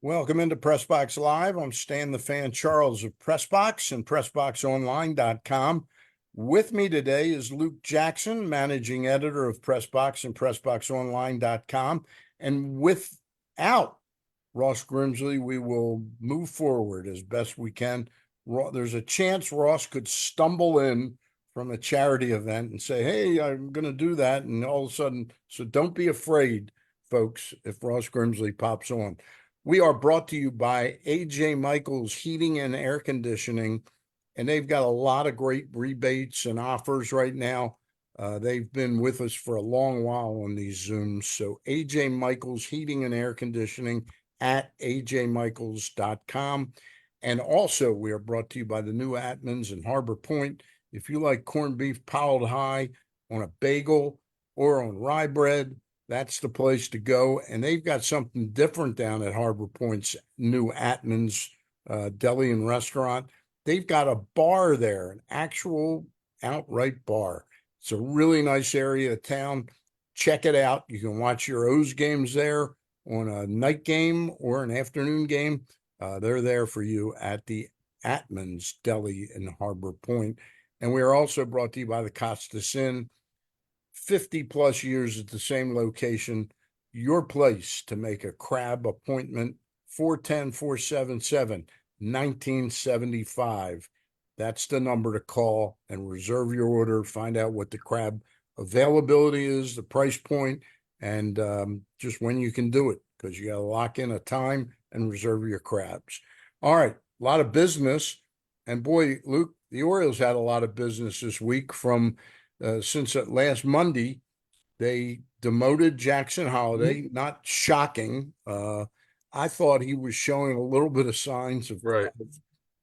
Welcome into Pressbox Live. I'm Stan the Fan Charles of Pressbox and PressBoxOnline.com. With me today is Luke Jackson, managing editor of Pressbox and PressBoxOnline.com. And without Ross Grimsley, we will move forward as best we can. There's a chance Ross could stumble in from a charity event and say, hey, I'm going to do that. And all of a sudden, so don't be afraid, folks, if Ross Grimsley pops on. We are brought to you by A.J. Michaels Heating and Air Conditioning, and they've got a lot of great rebates and offers right now. They've been with us for a long while on these Zooms. So A.J. Michaels Heating and Air Conditioning at ajmichaels.com. And also, we are brought to you by the new Atmans in Harbor Point. If you like corned beef piled high on a bagel or on rye bread, that's the place to go. And they've got something different down at Harbor Point's new Atman's Deli and Restaurant. They've got a bar there, an actual outright bar. It's a really nice area of town. Check it out. You can watch your O's games there on a night game or an afternoon game. They're there for you at the Atman's Deli in Harbor Point. And we are also brought to you by the Costas Inn. 50 plus years at the same location, your place to make a crab appointment, 410-477-1975. That's the number to call and reserve your order. Find out what the crab availability is, the price point, and just when you can do it, because you got to lock in a time and reserve your crabs. All right, a lot of business. And boy, Luke, the Orioles had a lot of business this week from since last Monday. They demoted Jackson Holliday. Not shocking. I thought he was showing a little bit of signs of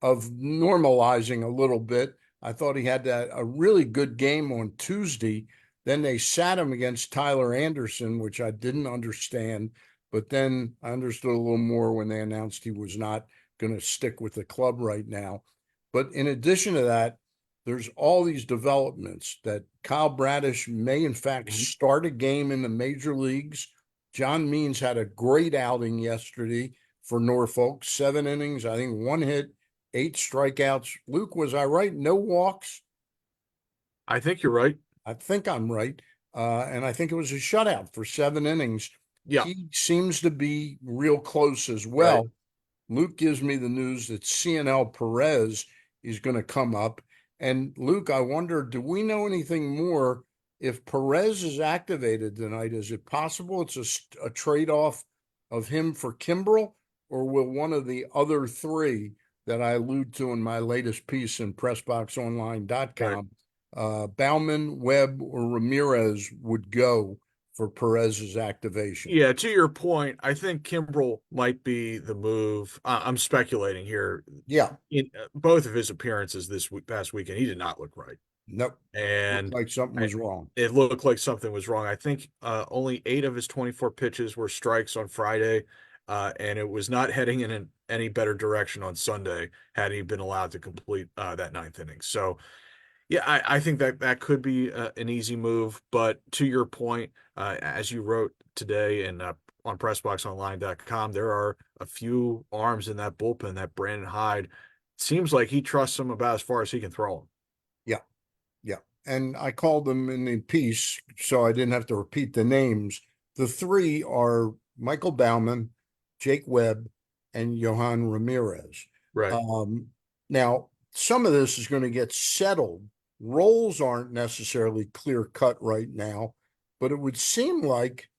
normalizing a little bit. I thought he had a really good game on Tuesday. Then they sat him against Tyler Anderson, which I didn't understand. But then I understood a little more when they announced he was not going to stick with the club right now. But in addition to that, there's all these developments that Kyle Bradish may, in fact, start a game in the major leagues. John Means had a great outing yesterday for Norfolk. 7 innings, I think 1 hit, 8 strikeouts. Luke, was I right? No walks? I think you're right. I think I'm right. And I think it was a shutout for 7 innings. Yeah. He seems to be real close as well. Right. Luke gives me the news that CNL Perez is going to come up. And Luke, I wonder, do we know anything more if Perez is activated tonight? Is it possible it's a trade-off of him for Kimbrel, or will one of the other 3 that I allude to in my latest piece in PressBoxOnline.com, Bauman, Webb, or Ramirez would go for Perez's activation? Yeah, to your point, I think Kimbrel might be the move. I'm speculating here. Yeah. In both of his appearances past weekend, he did not look right. Nope. And looked like something was wrong. It looked like something was wrong. I think only 8 of his 24 pitches were strikes on Friday, and it was not heading in any better direction on Sunday had he been allowed to complete that 9th inning. So, yeah, I think that could be an easy move. But to your point, as you wrote today and on PressBoxOnline.com, there are a few arms in that bullpen that Brandon Hyde seems like he trusts them about as far as he can throw them. Yeah. And I called them in the piece, so I didn't have to repeat the names. The 3 are Michael Bauman, Jake Webb, and Johan Ramirez. Right. Now, some of this is going to get settled. Roles aren't necessarily clear-cut right now, but it would seem like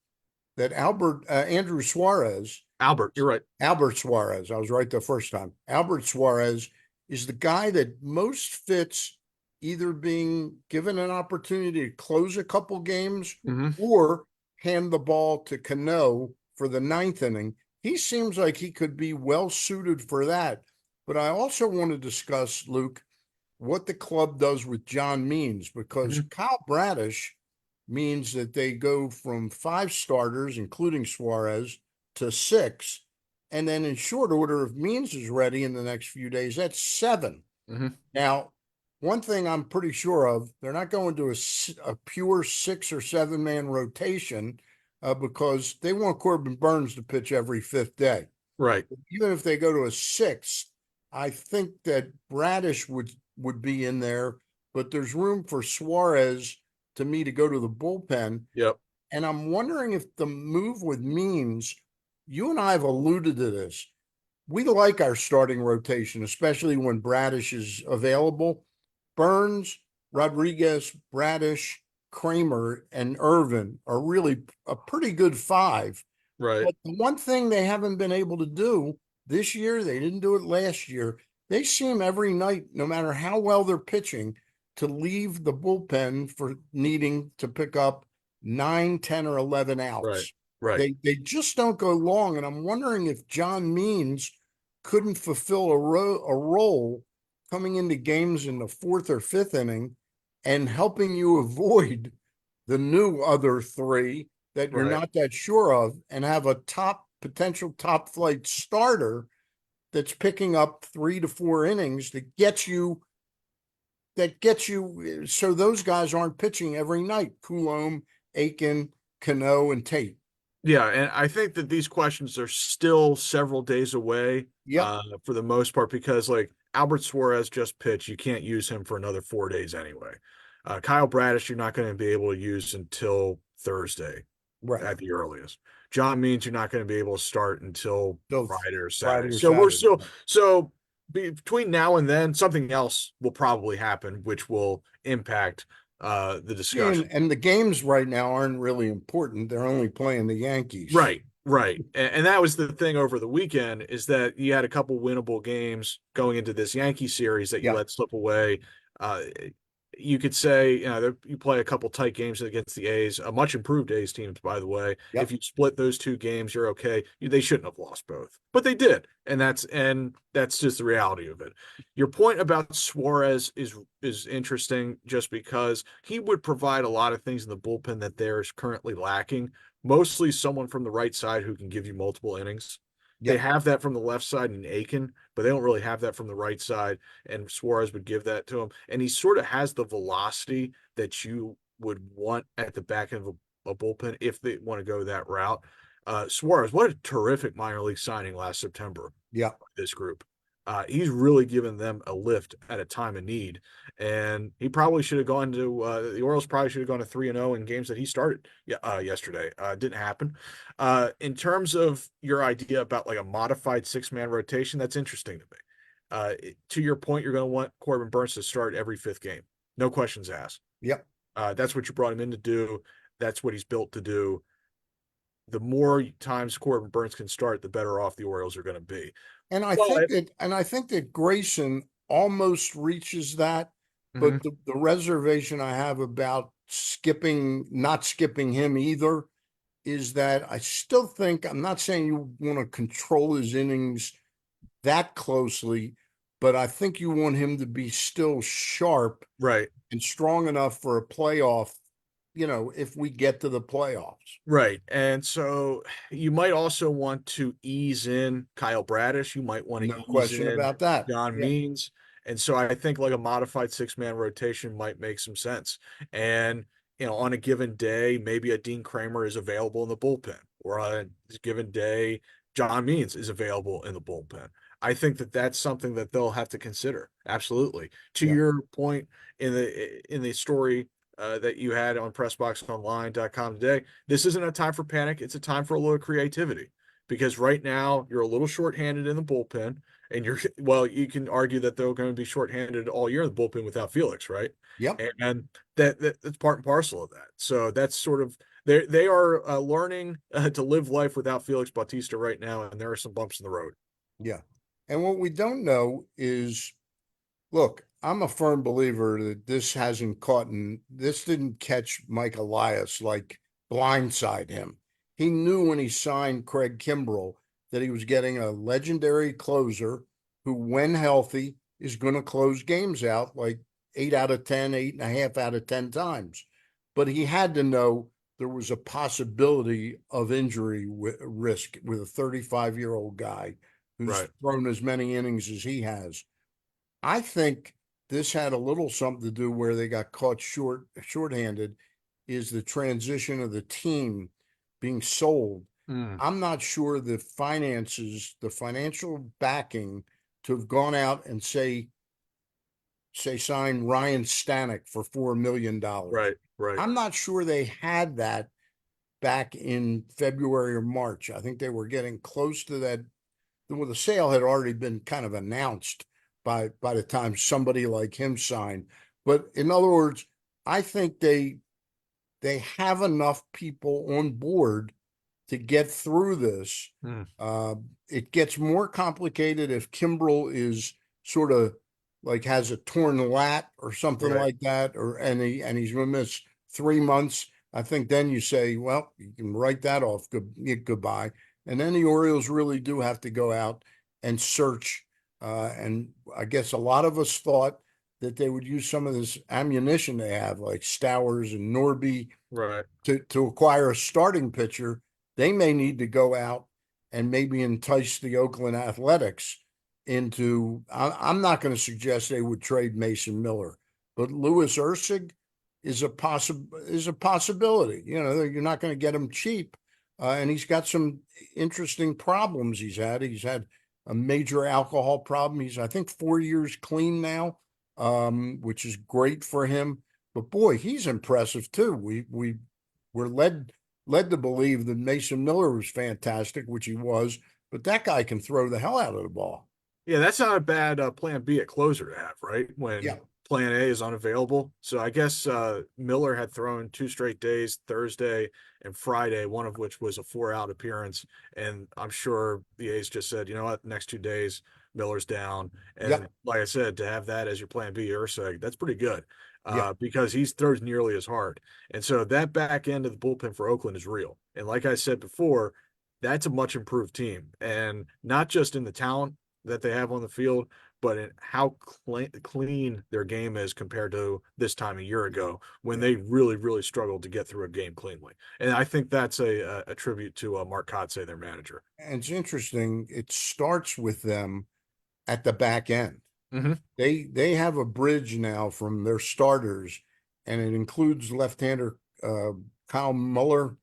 that Andrew Suarez. Albert, you're right. Albert Suarez. I was right the first time. Albert Suarez is the guy that most fits either being given an opportunity to close a couple games or hand the ball to Cano for the 9th inning. He seems like he could be well suited for that. But I also want to discuss, Luke, what the club does with John Means, because Kyle Bradish means that they go from 5 starters, including Suarez, to 6. And then in short order, if Means is ready in the next few days, that's 7. Now, one thing I'm pretty sure of, they're not going to a pure 6 or 7-man rotation because they want Corbin Burnes to pitch every 5th day. Right. Even if they go to a 6, I think that Bradish would be in there, but there's room for Suarez to me to go to the bullpen. Yep. And I'm wondering if the move with Means, you and I have alluded to this. We like our starting rotation, especially when Bradish is available. Burns, Rodriguez, Bradish, Kramer, and Irvin are really a pretty good 5. Right. But the one thing they haven't been able to do this year, they didn't do it last year. They seem every night, no matter how well they're pitching, to leave the bullpen for needing to pick up 9, 10, or 11 Right. outs. Right. They just don't go long. And I'm wondering if John Means couldn't fulfill a role coming into games in the 4th or 5th inning and helping you avoid the new other 3 that you're Right. not that sure of, and have a potential top flight starter that's picking up 3 to 4 innings that gets you so those guys aren't pitching every night. Coulombe, Aiken, Cano, and Tate. Yeah, and I think that these questions are still several days away, Yep. for the most part, because like Albert Suarez just pitched, you can't use him for another 4 days anyway. Kyle Bradish, you're not going to be able to use until Thursday Right. at the earliest. John Means you're not going to be able to start until So Friday or Friday Saturday. or So we're Saturday. still so between now and then, something else will probably happen, which will impact the discussion. And the games right now aren't really important. They're only playing the Yankees. Right, right. And that was the thing over the weekend is that you had a couple winnable games going into this Yankee series that you Yeah. let slip away. Uh, you could say, you play a couple tight games against the A's, a much improved A's teams, by the way. If Yep. you split those 2 games, you're okay. They shouldn't have lost both, but they did, and that's just the reality of it. Your point about Suarez is interesting, just because he would provide a lot of things in the bullpen that there's currently lacking, mostly someone from the right side who can give you multiple innings. They Yep. have that from the left side in Aiken, but they don't really have that from the right side. And Suarez would give that to him. And he sort of has the velocity that you would want at the back end of a bullpen if they want to go that route. Suarez, what a terrific minor league signing last September. Yep. This group. He's really given them a lift at a time of need, and he probably should have gone to the Orioles. Probably should have gone to 3-0 in games that he started yesterday. Didn't happen. In terms of your idea about like a modified 6-man rotation, that's interesting to me. To your point, you're going to want Corbin Burns to start every 5th game, no questions asked. Yep. That's what you brought him in to do. That's what he's built to do. The more times Corbin Burns can start, the better off the Orioles are going to be. And I think But that Grayson almost reaches that, Mhm. but the reservation I have about not skipping him either, is that I still think, I'm not saying you want to control his innings that closely, but I think you want him to be still sharp Right. and strong enough for a playoff, if we get to the playoffs. Right. And so you might also want to ease in Kyle Bradish. You might want to No ease question in about that. John Yeah. Means. And so I think like a modified 6-man rotation might make some sense. And, on a given day, maybe a Dean Kramer is available in the bullpen, or on a given day, John Means is available in the bullpen. I think that that's something that they'll have to consider. Absolutely. To Yeah. your point in the story that you had on pressboxonline.com today, this isn't a time for panic. It's a time for a little creativity, because right now you're a little shorthanded in the bullpen, and well, you can argue that they're going to be shorthanded all year in the bullpen without Felix, right? Yep. And that's part and parcel of that. So that's sort of they are learning to live life without Felix Bautista right now, and there are some bumps in the road. Yeah. And what we don't know is, look, I'm a firm believer that this didn't catch Mike Elias, like blindside him. He knew when he signed Craig Kimbrell that he was getting a legendary closer who, when healthy, is going to close games out like 8 out of 10, 8.5 out of 10 times. But he had to know there was a possibility of injury risk with a 35-year-old guy who's Right. thrown as many innings as he has. I think this had a little something to do where they got caught shorthanded, is the transition of the team being sold. Mm, I'm not sure the finances, the financial backing to have gone out and say sign Ryan Stanek for $4 million. right, right, I'm not sure they had that back in February or March. I think they were getting close to that. Well, the sale had already been kind of announced by the time somebody like him signed. But in other words, I think they have enough people on board to get through this. mm, Uh, it gets more complicated if Kimbrel is sort of like has a torn lat or something right, like that, or and he's going to miss 3 months. I think then you say, well, you can write that off. Goodbye. And then the Orioles really do have to go out and search. And I guess a lot of us thought that they would use some of this ammunition they have, like Stowers and Norby, right. to acquire a starting pitcher. They may need to go out and maybe entice the Oakland Athletics into. I'm not going to suggest they would trade Mason Miller, but Louis Ursig is a possibility. You know, you're not going to get him cheap, and he's got some interesting problems he's had. He's had a major alcohol problem. He's, I think, 4 years clean now, which is great for him. But boy, he's impressive too. We were led to believe that Mason Miller was fantastic, which he was, but that guy can throw the hell out of the ball. Yeah, that's not a bad plan B at closer to have, right? Yeah, When plan A is unavailable. So I guess Miller had thrown 2 straight days, Thursday and Friday, one of which was a 4 out appearance. And I'm sure the A's just said, you know what, next 2 days, Miller's down. yeah, And like I said, to have that as your plan B, Urseg, that's pretty good yeah. because he throws nearly as hard. And so that back end of the bullpen for Oakland is real. And like I said before, that's a much improved team. And not just in the talent that they have on the field, but in how clean their game is compared to this time a year ago when Yeah. they really, really struggled to get through a game cleanly. And I think that's a tribute to Mark Kotsay, their manager. And it's interesting. It starts with them at the back end. Mm-hmm. They have a bridge now from their starters, and it includes left-hander Kyle Muller.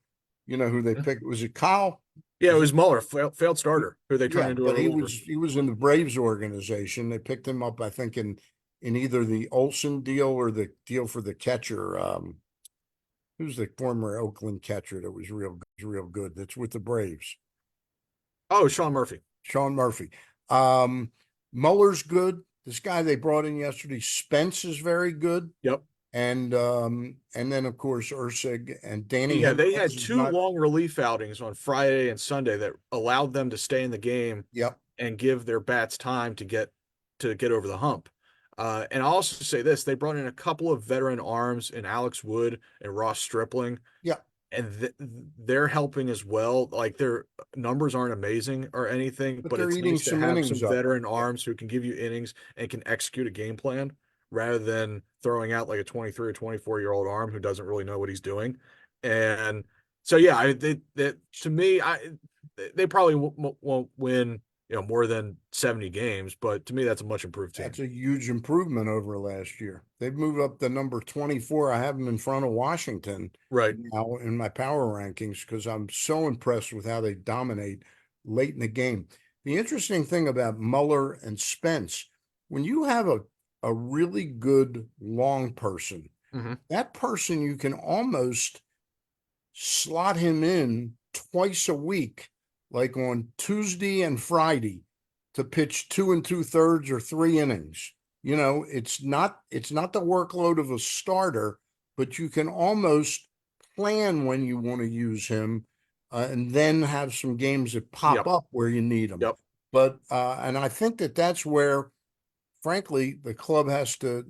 You know who they picked? Was it Kyle? Yeah, it Was it? was Muller, failed starter, who they turned Yeah, into a but he reliever. was he was in the Braves organization. They picked him up, I think, in either the Olson deal or the deal for the catcher. Who's the former Oakland catcher that was real good? That's with the Braves. Oh, Sean Murphy. Sean Murphy. Um, Muller's good. This guy they brought in yesterday, Spence, is very good. Yep. And then of course Ursig and Danny Yeah, they Jimenez had is two not. long relief outings on Friday and Sunday that allowed them to stay in the game Yep, and give their bats time to get over the hump. And I'll also say this: they brought in a couple of veteran arms in Alex Wood and Ross Stripling, yep. and they're helping as well. Like their numbers aren't amazing or anything, But but they're it's eating nice to some have innings some up. veteran Yeah. arms who can give you innings and can execute a game plan rather than throwing out like a 23 or 24-year-old arm who doesn't really know what he's doing. And so yeah, to me, they probably won't win, more than 70 games, but to me that's a much improved team. That's a huge improvement over last year. They've moved up to number 24. I have them in front of Washington Right. now in my power rankings because I'm so impressed with how they dominate late in the game. The interesting thing about Muller and Spence, when you have a really good long person, Hmm. that person you can almost slot him in twice a week, like on Tuesday and Friday, to pitch 2 2/3 or 3 innings. You know, it's not the workload of a starter, but you can almost plan when you want to use him, and then have some games that pop Yep. up where you need them. Yep. But and I think that that's where, frankly, the club has to.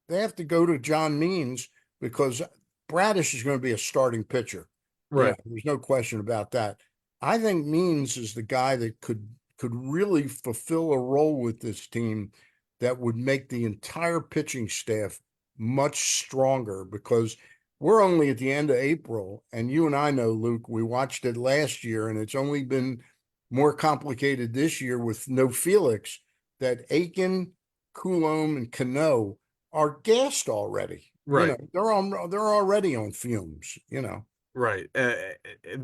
They have to go to John Means because Bradish is going to be a starting pitcher. You know, Right. there's no question about that. I think Means is the guy that could really fulfill a role with this team that would make the entire pitching staff much stronger because we're only at the end of April, and you and I know, Luke, we watched it last year, and it's only been more complicated this year with no Felix, that Aiken, Coulombe, and Cano are gassed already. You know, Right. they're already on fumes, you know. Right.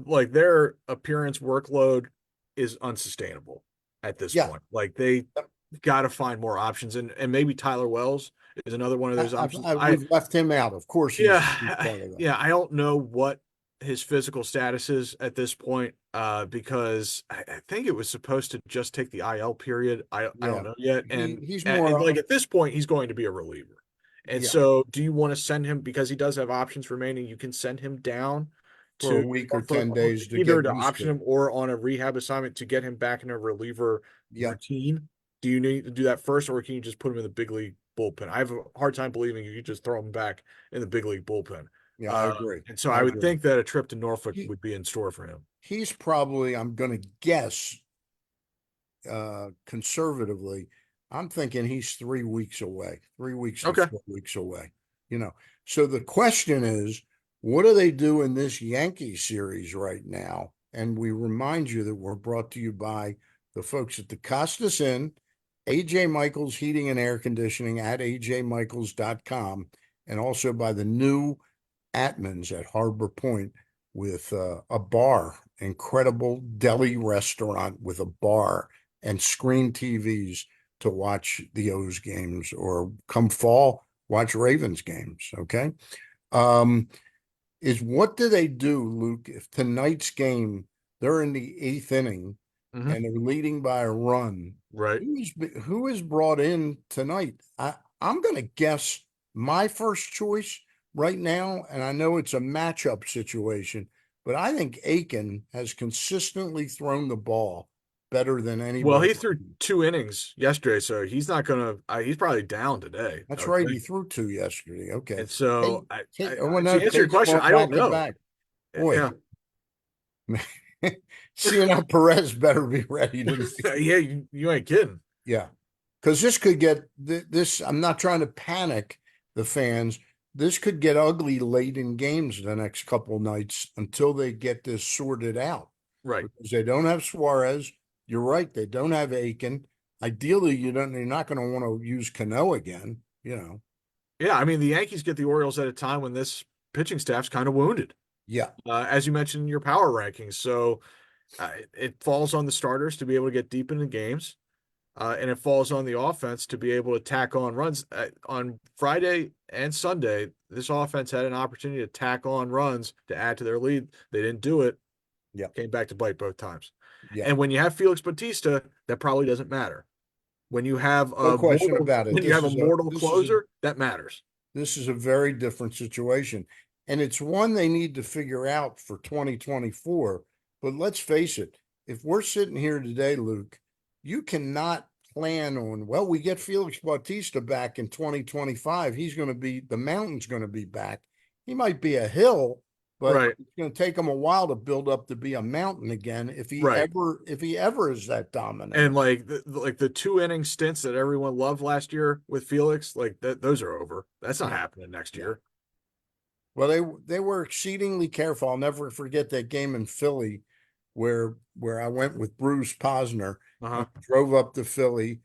Like their appearance workload is unsustainable at this Yeah. point. Like they got to find more options, and maybe Tyler Wells is another one of those options. We've left him out. Of course, he's Yeah, part of that. yeah, I don't know what his physical status is at this point, because I think it was supposed to just take the IL period. I don't Yeah, know yet, he's and more. like at this point, he's going to be a reliever. And Yeah, so, do you want to send him because he does have options remaining? You can send him down for a to week or 10 days to either get to used option to. him or on a rehab assignment to get him back in a reliever Yeah, routine. Do you need to do that first, or can you just put him in the big league bullpen? I have a hard time believing you could just throw him back in the big league bullpen. yeah, I agree. And so I I would agree. think that a trip to Norfolk He would be in store for him. he's probably. I'm going to guess conservatively. I'm thinking he's 3 weeks away, 3 weeks to Okay. 4 weeks away. You know, so the question is, what do they do in this Yankee series right now? And we remind you that we're brought to you by the folks at the Costas Inn, AJ Michaels Heating and Air Conditioning at ajmichaels.com, and also by the new Atman's at Harbor Point with a bar, incredible deli restaurant with a bar and screen TVs to watch the O's games, or come fall, watch Ravens games. Okay. Um, is what do they do, Luke, if tonight's game, they're in the eighth inning Hmm. and they're leading by a run? Right. Who is brought in tonight? I'm going to guess my first choice right now, and I know it's a matchup situation, but I think Aiken has consistently thrown the ball better than Well, anybody. he threw 2 innings yesterday, so he's not gonna. He's probably down today, That's I would right. He think. threw two yesterday. Okay. And so, Oh, no, to answer your Tate's question, going I don't back to know. back. Boy, Yeah, Cianel Perez better be ready to. yeah, you ain't kidding. Yeah, because this could get this. I'm not trying to panic the fans. This could get ugly late in games the next couple nights until they get this sorted out. Right. Because they don't have Suarez. You're right. They don't have Aiken. Ideally, you don't. You're not going to want to use Cano again. You know. Yeah, I mean the Yankees get the Orioles at a time when this pitching staff's kind of wounded, Yeah. as you mentioned in your power rankings. So it falls on the starters to be able to get deep into games, and it falls on the offense to be able to tack on runs. On Friday and Sunday, this offense had an opportunity to tack on runs to add to their lead. They didn't do it. Yeah. Came back to bite both times. Yeah. And when you have Felix Bautista, that probably doesn't matter. When you have No a question mortal, about it. when you have a mortal closer, that matters. This is a very different situation. And it's one they need to figure out for 2024. But let's face it, if we're sitting here today, Luke, you cannot plan on, well, we get Felix Bautista back in 2025. He's going to be, the mountain's going to be back. He might be a hill, but Right. it's going to take him a while to build up to be a mountain again Right. if he ever is that dominant. And like the 2 inning stints that everyone loved last year with Felix, like those are over. That's not Yeah. happening next Yeah. year. Well, they were exceedingly careful. I'll never forget that game in Philly where I went with Bruce Posner Uh-huh. and drove up to Philly,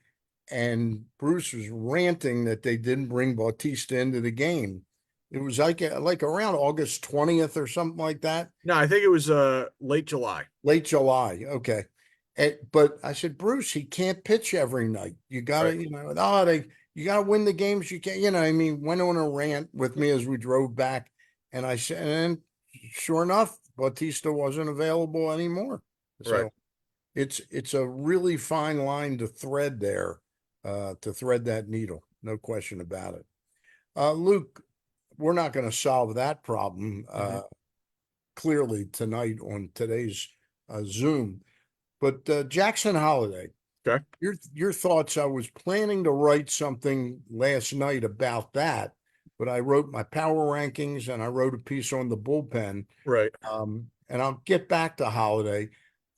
and Bruce was ranting that they didn't bring Bautista into the game. It was like around August 20th or something like that. No, I think it was late July. Late July. Okay. But I said, Bruce, he can't pitch every night. You gotta, Right. you gotta win the games. You can't, I mean, went on a rant with me as we drove back. And I said, and sure enough, Bautista wasn't available anymore. Right. So it's a really fine line to thread there, to thread that needle. No question about it. Luke, we're not going to solve that problem Mhm. clearly tonight on today's Zoom. But Jackson Holiday, Okay. your thoughts? I was planning to write something last night about that, but I wrote my power rankings and I wrote a piece on the bullpen. Right. And I'll get back to Holiday.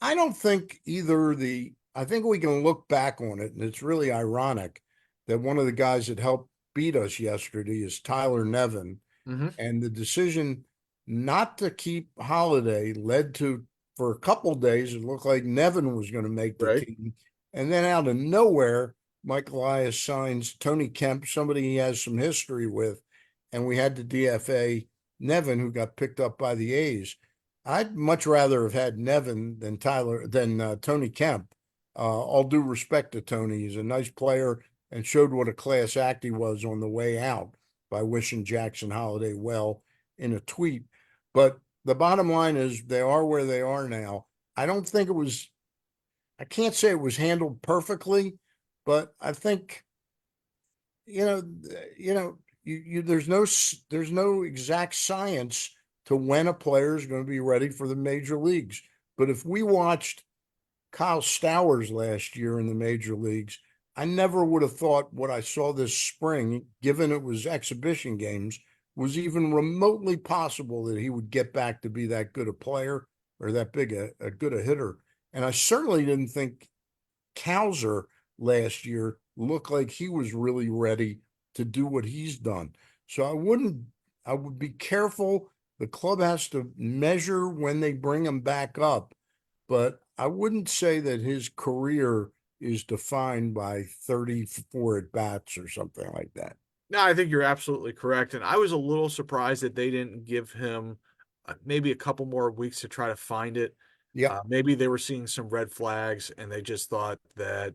I don't think either the. I think we can look back on it, and it's really ironic that one of the guys that helped beat us yesterday is Tyler Nevin, Hmm. and the decision not to keep Holiday led to, for a couple days, it looked like Nevin was going to make the Right. team. And then out of nowhere, Mike Elias signs Tony Kemp, somebody he has some history with, and we had to DFA Nevin, who got picked up by the A's. I'd much rather have had Nevin than Tony Kemp. All due respect to Tony, he's a nice player and showed what a class act he was on the way out by wishing Jackson Holiday well in a tweet. But the bottom line is they are where they are now. I don't think it was, I can't say it was handled perfectly, but I think, you know, there's no exact science to when a player is going to be ready for the major leagues. But if we watched Kyle Stowers last year in the major leagues, I never would have thought what I saw this spring, given it was exhibition games, was even remotely possible that he would get back to be that good a player or that big a good a hitter. And I certainly didn't think Cowser last year looked like he was really ready to do what he's done. So I would be careful. The club has to measure when they bring him back up, but I wouldn't say that his career is defined by 34 at bats or something like that. No, I think you're absolutely correct. And I was a little surprised that they didn't give him maybe a couple more weeks to try to find it. Yep. Maybe they were seeing some red flags and they just thought that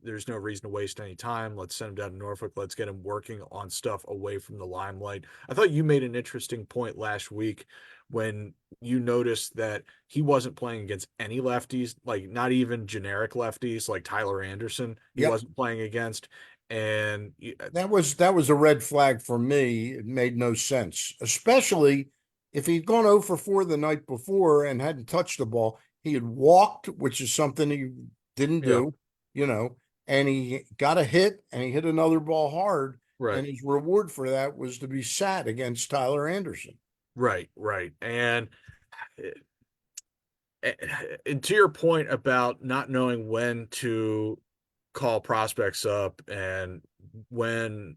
there's no reason to waste any time. Let's send him down to Norfolk. Let's get him working on stuff away from the limelight. I thought you made an interesting point last week when you noticed that he wasn't playing against any lefties, like not even generic lefties like Tyler Anderson, he Yep. wasn't playing against. And That was a red flag for me. It made no sense, especially if he'd gone 0 for 4 the night before and hadn't touched the ball. He had walked, which is something he didn't yeah, do, and he got a hit and he hit another ball hard. right. And his reward for that was to be sat against Tyler Anderson. Right, right. And to your point about not knowing when to call prospects up and when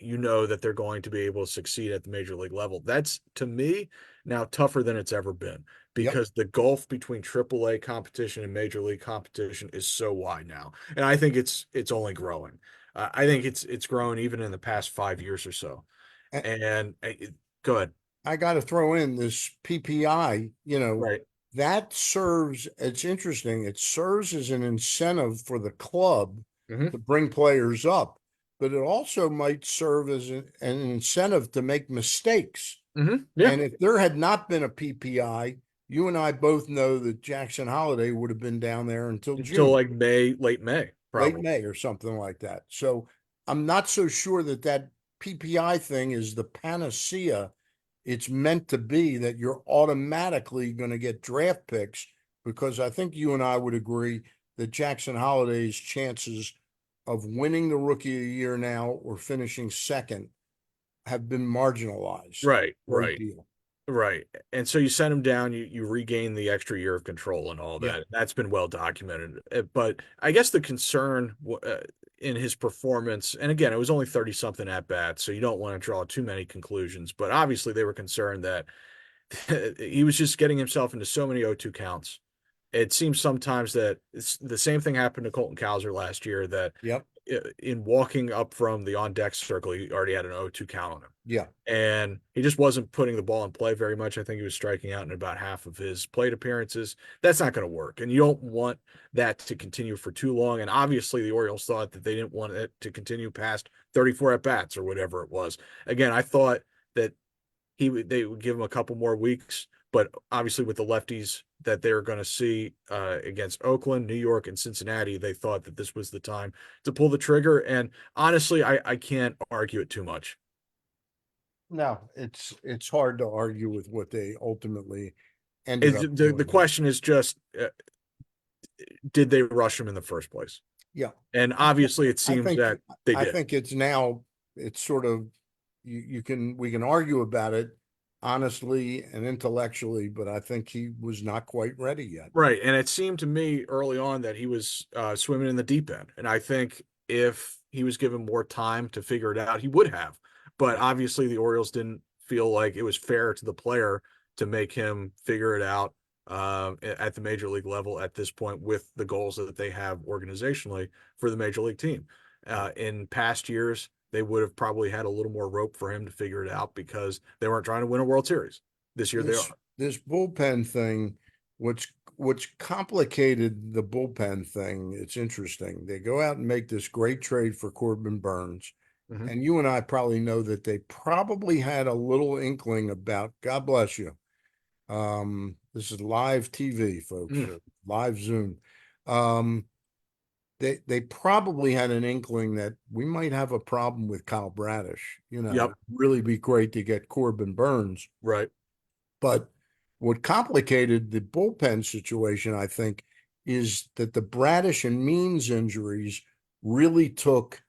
you know that they're going to be able to succeed at the major league level, that's to me now tougher than it's ever been Yep. because the gulf between AAA competition and major league competition is so wide now. And I think it's only growing. I think it's grown even in the past 5 years or so. And go ahead. I got to throw in this PPI, Right. that serves, it's interesting. It serves as an incentive for the club Hmm. to bring players up, but it also might serve as an incentive to make mistakes. Yeah. And if there had not been a PPI, you and I both know that Jackson Holiday would have been down there until Until June, like May, late May, late probably. May, or something like that. So I'm not so sure that that PPI thing is the panacea it's meant to be, that you're automatically going to get draft picks, because I think you and I would agree that Jackson Holiday's chances of winning the Rookie of the Year now or finishing second have been marginalized Right, a great right, deal. right. And so you send him down, you regain the extra year of control and all Yeah. that. That's been well documented. But I guess the concern in his performance, and again, it was only 30 something at bat, so you don't want to draw too many conclusions. But obviously, they were concerned that he was just getting himself into so many 0-2 counts. It seems sometimes that it's the same thing happened to Colton Cowser last year, that Yep. in walking up from the on deck circle, he already had an 0-2 count on him. Yeah. And he just wasn't putting the ball in play very much. I think he was striking out in about half of his plate appearances. That's not going to work. And you don't want that to continue for too long. And obviously, the Orioles thought that they didn't want it to continue past 34 at bats or whatever it was. Again, I thought that they would give him a couple more weeks, but obviously with the lefties that they're going to see against Oakland, New York, and Cincinnati, they thought that this was the time to pull the trigger. And honestly, I can't argue it too much. No, it's hard to argue with what they ultimately ended Is up the doing here. question is just did they rush him in the first place? Yeah. And I, obviously, it I seems think that they I did. think it's now, it's sort of, you can we can argue about it honestly and intellectually, but I think he was not quite ready yet. Right. And it seemed to me early on that he was swimming in the deep end. And I think if he was given more time to figure it out, he would have. But obviously, the Orioles didn't feel like it was fair to the player to make him figure it out at the major league level at this point with the goals that they have organizationally for the major league team. In past years, they would have probably had a little more rope for him to figure it out because they weren't trying to win a World Series. This year they This are. this bullpen thing, which complicated the bullpen thing, it's interesting. They go out and make this great trade for Corbin Burns. Mhm. And you and I probably know that they probably had a little inkling about, God bless you. This is live TV, folks, Mm. or live Zoom. Um, they probably had an inkling that we might have a problem with Kyle Bradish. Yep. Really be great to get Corbin Burns. Right. But what complicated the bullpen situation, I think, is that the Bradish and Means injuries really took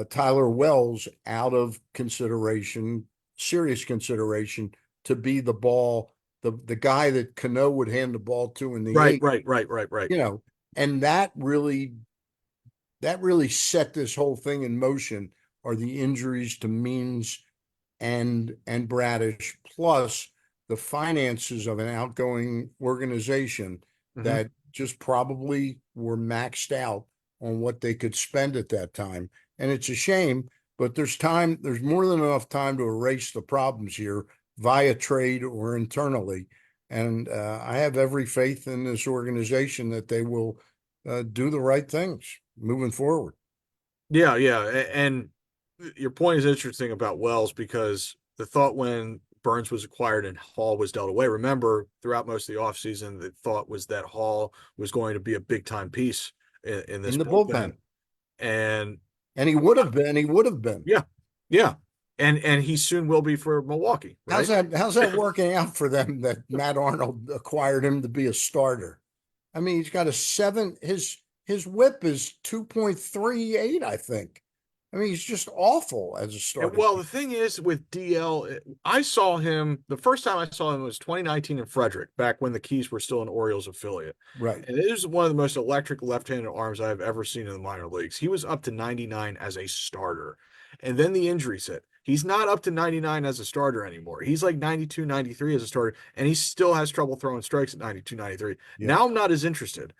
Tyler Wells out of consideration, serious consideration, to be the guy that Cano would hand the ball to in the Right. eighth, Right. Right. Right. Right. you know, and that really set this whole thing in motion. Are the injuries to Means and Bradish, plus the finances of an outgoing organization Mhm. that just probably were maxed out on what they could spend at that time. And it's a shame, but there's more than enough time to erase the problems here via trade or internally. And I have every faith in this organization that they will do the right things moving forward. Yeah. Yeah. And your point is interesting about Wells because the thought when Burns was acquired and Hall was dealt away, remember throughout most of the offseason, the thought was that Hall was going to be a big time piece in this In the bullpen. bullpen. And And he would have been, he would have been. yeah, yeah. And he soon will be for Milwaukee, right? How's that working out for them that Matt Arnold acquired him to be a starter? I mean, he's got a seven, his whip is 2.38, I think. I mean, he's just awful as a And starting. well, the thing is with DL, I saw him the first time I saw him was 2019 in Frederick, back when the Keys were still an Orioles affiliate. Right. And it is one of the most electric left-handed arms I've ever seen in the minor leagues. He was up to 99 as a starter. And then the injuries hit. He's not up to 99 as a starter anymore. He's like 92, 93 as a starter, and he still has trouble throwing strikes at 92, 93. Yeah. Now I'm not as interested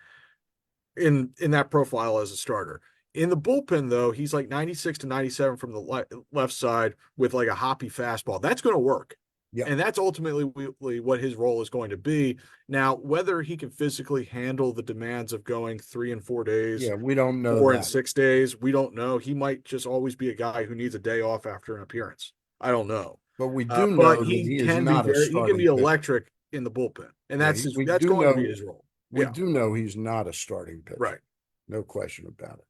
in that profile as a starter. In the bullpen, though, he's like 96 to 97 from the left side with like a hoppy fastball. That's going to work. Yeah. And that's ultimately what his role is going to be. Now, whether he can physically handle the demands of going 3 and 4 days, Yeah. We don't know 4 and that, 6 days, we don't know. He might just always be a guy who needs a day off after an appearance. I don't know. but we do But know that he he is can be not a he can be starting pitcher. electric in the bullpen. And Yeah. We that's do going to be know, his role. Yeah, he's not a starting pitcher. right. No question about it.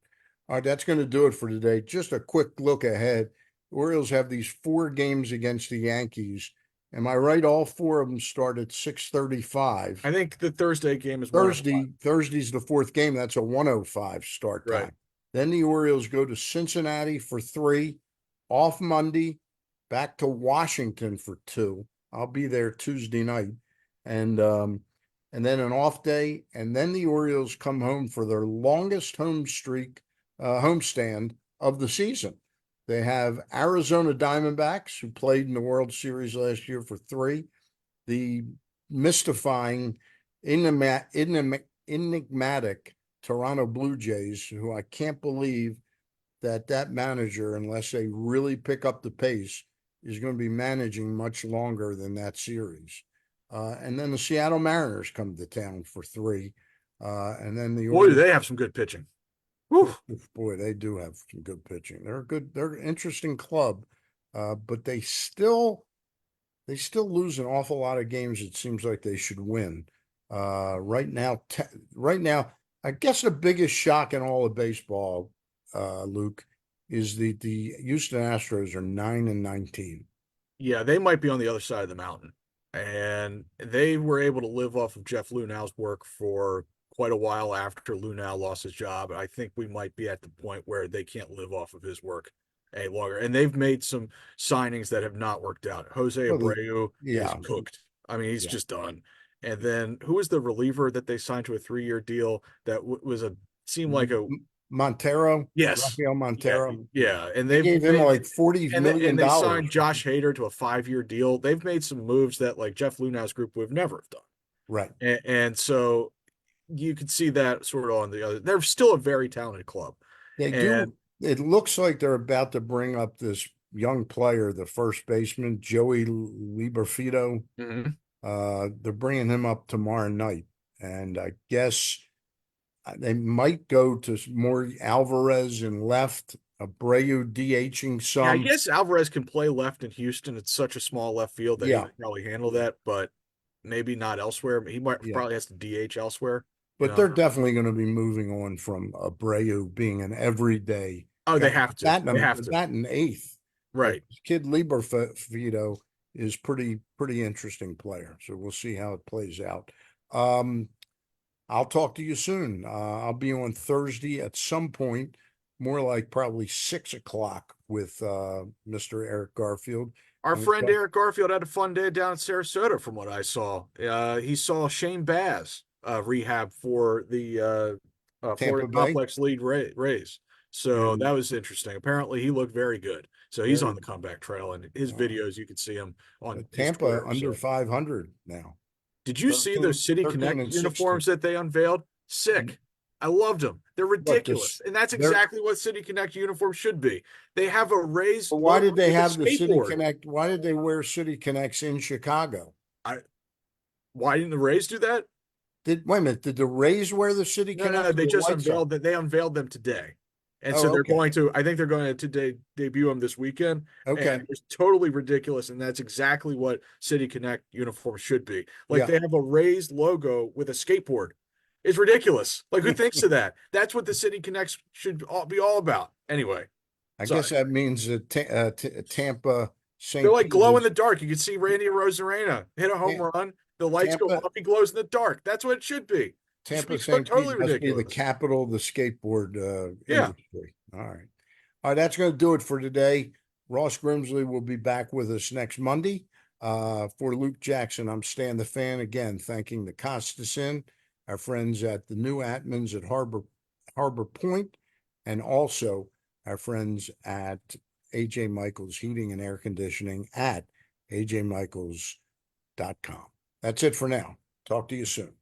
All right, that's going to do it for today. Just a quick look ahead. Orioles have these 4 games against the Yankees. Am I right? All 4 of them start at 6:35. I think the Thursday game is 1:05. Thursday's the 4th game. That's a 1:05 start Right. time. Then the Orioles go to Cincinnati for 3, off Monday, back to Washington for 2. I'll be there Tuesday night. And then an off day, and then the Orioles come home for their longest homestand of the season. They have Arizona Diamondbacks, who played in the World Series last year for 3. The mystifying, enigmatic Toronto Blue Jays, who I can't believe that manager, unless they really pick up the pace, is going to be managing much longer than that series. And then the Seattle Mariners come to town for 3. And then the Boy, do Orioles, they have some good pitching. Whew. boy, they do have some good pitching. They're an interesting club, but they still lose an awful lot of games. It seems like they should win. Right now, I guess the biggest shock in all of baseball, Luke, is the Houston Astros are 9-19. Yeah, they might be on the other side of the mountain. And they were able to live off of Jeff Lunau's work for quite a while after Lunau lost his job. I think we might be at the point where they can't live off of his work any longer. And they've made some signings that have not worked out. Jose Well, Abreu is yeah, cooked. I mean, he's yeah. just done. And then who was the reliever that they signed to a 3-year deal that was seemed like a Montero, yes. Rafael Yeah, Montero. yeah. And They gave him like $40 and million. they signed Josh Hader to a 5-year deal. They've made some moves that like Jeff Lunau's group would never have done. Right. And so you could see that sort of on the other. They're still a very talented club. They And do It looks like they're about to bring up this young player, the first baseman, Joey Lieberfido. Mhm. They're bringing him up tomorrow night. And I guess they might go to more Alvarez in left, Abreu DHing Yeah, I some. guess Alvarez can play left in Houston. It's such a small left field that he Yeah, can probably handle that, but maybe not elsewhere. He might yeah. probably has to DH elsewhere, you But know. they're definitely going to be moving on from Abreu being an everyday Oh, guy. they have to. They have to. That in eighth. But Right. kid Lieberfido is pretty interesting player. So we'll see how it plays out. Um, I'll talk to you soon. I'll be on Thursday at some point, more like probably 6 o'clock with Mr. Eric Garfield. Our And we'll friend talk Eric Garfield had a fun day down in Sarasota, from what I saw. He saw Shane Baz rehab for the Florida Tampa Bay. Complex League Rays. So And that was interesting. Apparently, he looked very good. So he's on very the comeback trail, and his uh, videos, you can see him on his Tampa Twitter. under So 500 now. did you see those 13, City 13 Connect and 16. uniforms that they unveiled? Sick. I loved them. They're But ridiculous. this, And that's they're, exactly what City Connect uniforms should be. They have a but raised why logo did they with a have the City skateboard. Connect? Why did they wear City Connects in Chicago? I Why didn't the Rays do that? Wait a minute, did the Rays wear the City No, Connects or they the just White Sox? unveiled that. They unveiled them today. And so Oh, they're okay. going to, I think they're going to today debut them this weekend. And Okay. it's totally ridiculous. And that's exactly what City Connect uniforms should be. Like Yeah. they have a raised logo with a skateboard. It's ridiculous. Like who thinks of that? That's what the City Connects should be all about. Anyway, I guess sorry. that means that Tampa They're St. like Pete glow in is the dark. You can see Randy Rosarena hit a home Ta- run. The lights go Tampa off. He glows in the dark. That's what it should be. It should be Tampa St. totally Pete must be the ridiculous. capital of the skateboard Yeah. industry. All right. All right, that's going to do it for today. Ross Grimsley will be back with us next Monday. For Luke Jackson, I'm Stan the Fan again, thanking the Costas Inn, our friends at the New Atmans at Harbor Point, and also our friends at AJ Michaels Heating and Air Conditioning at ajmichaels.com. That's it for now. Talk to you soon.